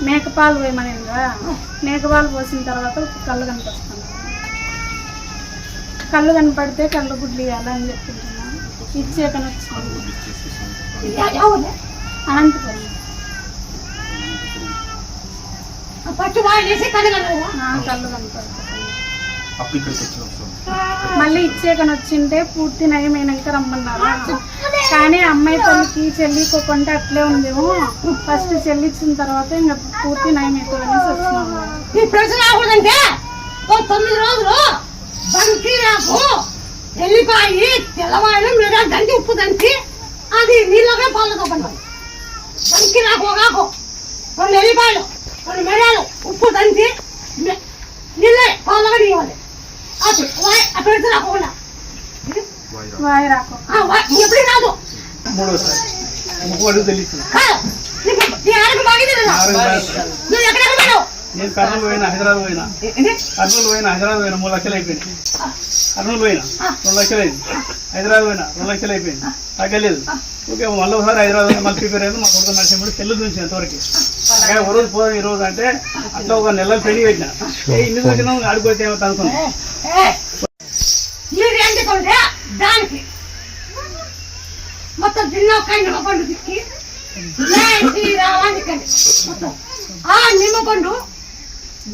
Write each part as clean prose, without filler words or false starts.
మేకపాలు పోయమనిగా మేకపాలు పోసిన తర్వాత కళ్ళు కనిపిస్తున్నాను. కళ్ళు కనపడితే కళ్ళు గుడ్లు ఇవ్వాలని చెప్తున్నాను. ఇచ్చాకని వచ్చింది అనంతపురం. కళ్ళు కనపడుతుంది. మళ్ళీ ఇచ్చాకని వచ్చింటే పూర్తి నయమైనాక రమ్మన్నారు. కానీ అమ్మాయి తల్లికి చెల్లికోకుండా అట్లే ఉందేమో, ఫస్ట్ చెల్లిచ్చిన తర్వాత ఇంకా పూర్తి నయమైపోయిందని వచ్చినాము. ఈ ప్రశ్న రాకూడదంటే 9 రోజులు బంకి రాకు వెళ్ళిపోయి తెల్లవారు మీరు దంచి ఉప్పు దంచి అది నీళ్ళగా పాలతో పండాలి. బంకి రాకు 2 ఎల్లిపాయలు 2 మిరియాలు ఉప్పు దంచి నీళ్ళే పాలగా తీయాలి. అప్పుడు రాకుండా ఎప్పుడు రాదు. నేను కర్నూలు పోయినా, హైదరాబాద్ పోయినా, 3 లక్షలు అయిపోయింది. కర్నూలు పోయినా 2 లక్షలు అయింది. హైదరాబాద్ పోయినా 2 లక్షలు అయిపోయింది. తగ్గలేదు. ఓకే, మళ్ళీ ఒకసారి హైదరాబాద్ మళ్ళీ ప్రిపేర్ అయింది. మా కొడుకు నడిచినప్పుడు తెల్లు చూసి ఎంతవరకు ఒక రోజు పోదాం ఈ రోజు అంటే అట్లా 1 నెలలు పెళ్లి పెట్టినా. ఇన్ని వచ్చినా ఆడిపోతే ఏమో అనుకున్నాం. దానికి మొత్తం నిమ్మకాయ నిమ్మపండు తిక్కి మొత్తం ఆ నిమ్మపండు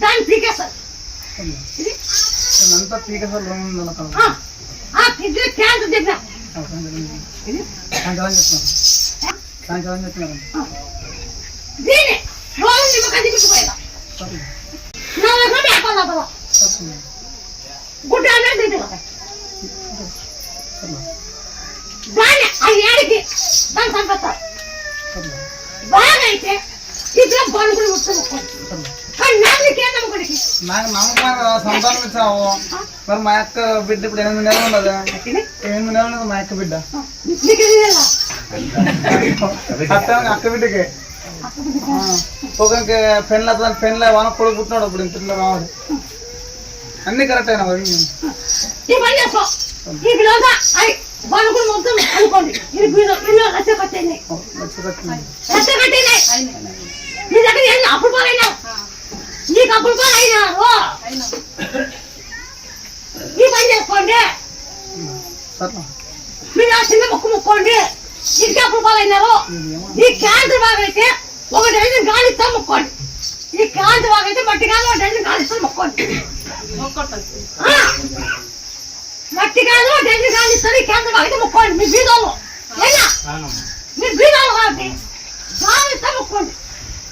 దాన్ని పీకేస్తారు. క్యాన్సర్ దగ్గర దీన్ని రోజు నిమ్మకాయ తిప్పిపోయేదా గుడ్డ అనేది దాన్ని ఆ ఏడికి దాన్ని చంపేస్తారు. బాగా అయితే ఇట్లా బలుగులు ముట్టుకోండి. కానీ నమ్మకానికి సంతానం ఇచ్చావు. మరి మా అక్క బిడ్డ ఇప్పుడు 8 నెలలు ఉండదు. 8 నెలలు ఉన్నది మా అక్క బిడ్డ. అక్క బిడ్డకి ఒకరికి పెళ్ళ వాన కొడుకు పుట్టినాడు. ఇప్పుడు ఇంట్లో రావాలి. అన్ని కరెక్ట్ అయినా మరి బలుగులు మొత్తం అనుకోండి. నీ దగ్గర అప్పుడు పాలైనా నీకు అప్పుడు పాలు అయినారు. ఈ పని చేసుకోండి. మీరు ఆ చిన్న మొక్కు మొక్కోండి. ఇంటికి అప్పుడు పాలు అయినారు. ఈ క్యాన్సర్ బాగా అయితే 1 డజన్ గాలిస్తా మొక్కోండి. ఈ క్యాన్సర్ బాగా అయితే మట్టి కాదు 1 డజన్ గాలిస్తా మొక్కోండి. మట్టి కాదు 1 డజన్ గాలిస్తారు. ఈ క్యాన్సర్ బాగా అయితే మొక్కోండి. మీ బీదోళ్ళు మీరు బీదోళ్ళు కాబట్టి గాలిస్తా మొక్కోండి.